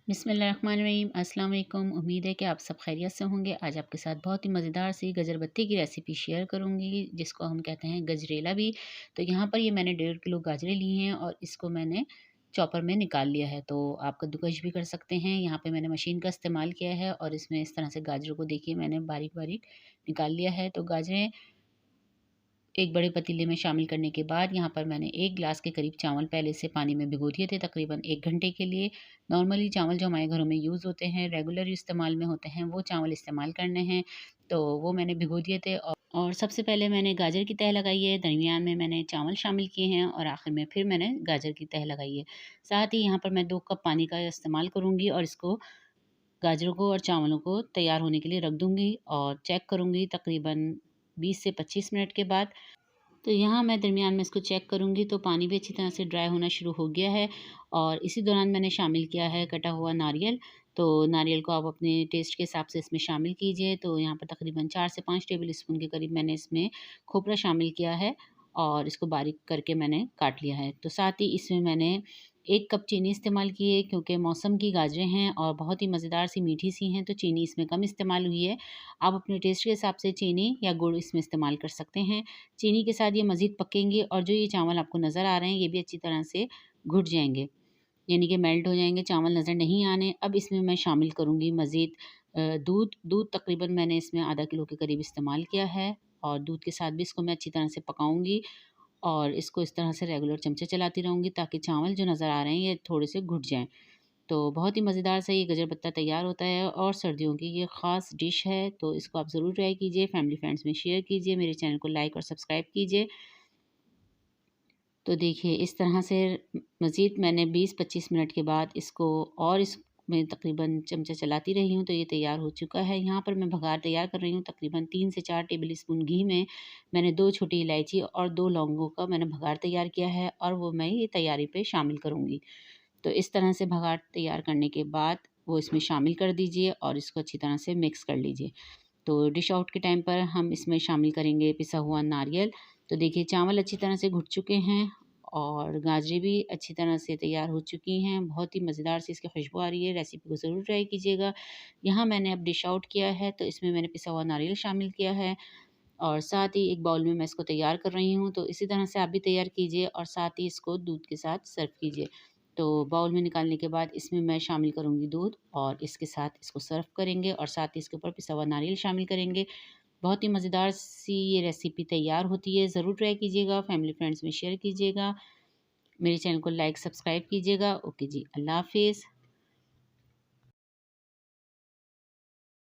बिस्मिल्लाहिर्रहमानिर्रहीम। अस्सलाम वालेकुम। उम्मीद है कि आप सब खैरियत से होंगे। आज आपके साथ बहुत ही मज़ेदार सी गजरबत्ती की रेसिपी शेयर करूंगी, जिसको हम कहते हैं गजरेला भी। तो यहाँ पर ये मैंने 1.5 किलो गाजरें ली हैं और इसको मैंने चॉपर में निकाल लिया है। तो आप कद्दूकश भी कर सकते हैं। यहाँ पे मैंने मशीन का इस्तेमाल किया है और इसमें इस तरह से गाजरों को देखिए मैंने बारीक बारीक निकाल लिया है। तो गाजरें एक बड़े पतीले में शामिल करने के बाद यहाँ पर मैंने 1 गिलास के करीब चावल पहले से पानी में भिगो दिए थे, तकरीबन 1 घंटे के लिए। नॉर्मली चावल जो हमारे घरों में यूज़ होते हैं, रेगुलर इस्तेमाल में होते हैं, वो चावल इस्तेमाल करने हैं। तो वो मैंने भिगो दिए थे और सबसे पहले मैंने गाजर की तह लगाई है, दरमियान में मैंने चावल शामिल किए हैं और आखिर में फिर मैंने गाजर की तह लगाई है। साथ ही यहाँ पर मैं 2 कप पानी का इस्तेमाल करूँगी और इसको गाजरों को और चावलों को तैयार होने के लिए रख दूँगी और चेक करूँगी तकरीबन 20 से 25 मिनट के बाद। तो यहाँ मैं दरमियान में इसको चेक करूँगी तो पानी भी अच्छी तरह से ड्राई होना शुरू हो गया है और इसी दौरान मैंने शामिल किया है कटा हुआ नारियल। तो नारियल को आप अपने टेस्ट के हिसाब से इसमें शामिल कीजिए। तो यहाँ पर तकरीबन 4 से 5 टेबल स्पून के करीब मैंने इसमें खोपरा शामिल किया है और इसको बारीक करके मैंने काट लिया है। तो साथ ही इसमें मैंने 1 कप चीनी इस्तेमाल की है, क्योंकि मौसम की गाजरें हैं और बहुत ही मज़ेदार सी मीठी सी हैं, तो चीनी इसमें कम इस्तेमाल हुई है। आप अपने टेस्ट के हिसाब से चीनी या गुड़ इसमें इस्तेमाल कर सकते हैं। चीनी के साथ ये मज़ीद पकेंगे और जो ये चावल आपको नज़र आ रहे हैं, ये भी अच्छी तरह से घुट जाएँगे, यानी कि मेल्ट हो जाएँगे, चावल नज़र नहीं आने। अब इसमें मैं शामिल करूँगी मज़ीद दूध। दूध तकरीबन मैंने इसमें आधा किलो के करीब इस्तेमाल किया है और दूध के साथ भी इसको मैं अच्छी तरह से पकाऊँगी और इसको इस तरह से रेगुलर चमचे चलाती रहूँगी, ताकि चावल जो नज़र आ रहे हैं, ये थोड़े से घुट जाएँ। तो बहुत ही मज़ेदार सा ये गजरबत्ता तैयार होता है और सर्दियों की ये ख़ास डिश है। तो इसको आप ज़रूर ट्राई कीजिए, फैमिली फ्रेंड्स में शेयर कीजिए, मेरे चैनल को लाइक और सब्सक्राइब कीजिए। तो देखिए इस तरह से मज़ीद मैंने 20-25 मिनट के बाद इसको और इसमें तकरीबन चमचा चलाती रही हूँ, तो ये तैयार हो चुका है। यहाँ पर मैं भगार तैयार कर रही हूँ, तकरीबन 3 से 4 टेबल स्पून घी में मैंने 2 छोटी इलायची और 2 लौंगों का मैंने भगार तैयार किया है और वो मैं ये तैयारी पे शामिल करूँगी। तो इस तरह से भगार तैयार करने के बाद वो इसमें शामिल कर दीजिए और इसको अच्छी तरह से मिक्स कर लीजिए। तो डिश आउट के टाइम पर हम इसमें शामिल करेंगे पिसा हुआ नारियल। तो देखिए चावल अच्छी तरह से घुट चुके हैं और गाजरें भी अच्छी तरह से तैयार हो चुकी हैं। बहुत ही मज़ेदार सी इसकी खुशबू आ रही है। रेसिपी को ज़रूर ट्राई कीजिएगा। यहाँ मैंने अब डिश आउट किया है, तो इसमें मैंने पिसा हुआ नारियल शामिल किया है और साथ ही एक बाउल में मैं इसको तैयार कर रही हूँ। तो इसी तरह से आप भी तैयार कीजिए और साथ ही इसको दूध के साथ सर्व कीजिए। तो बाउल में निकालने के बाद इसमें मैं शामिल करूँगी दूध और इसके साथ इसको सर्व करेंगे और साथ ही इसके ऊपर पिसा हुआ नारियल शामिल करेंगे। बहुत ही मज़ेदार सी ये रेसिपी तैयार होती है। ज़रूर ट्राई कीजिएगा, फैमिली फ्रेंड्स में शेयर कीजिएगा। मेरे चैनल को लाइक सब्सक्राइब कीजिएगा। ओके जी, अल्लाह हाफ़िज़।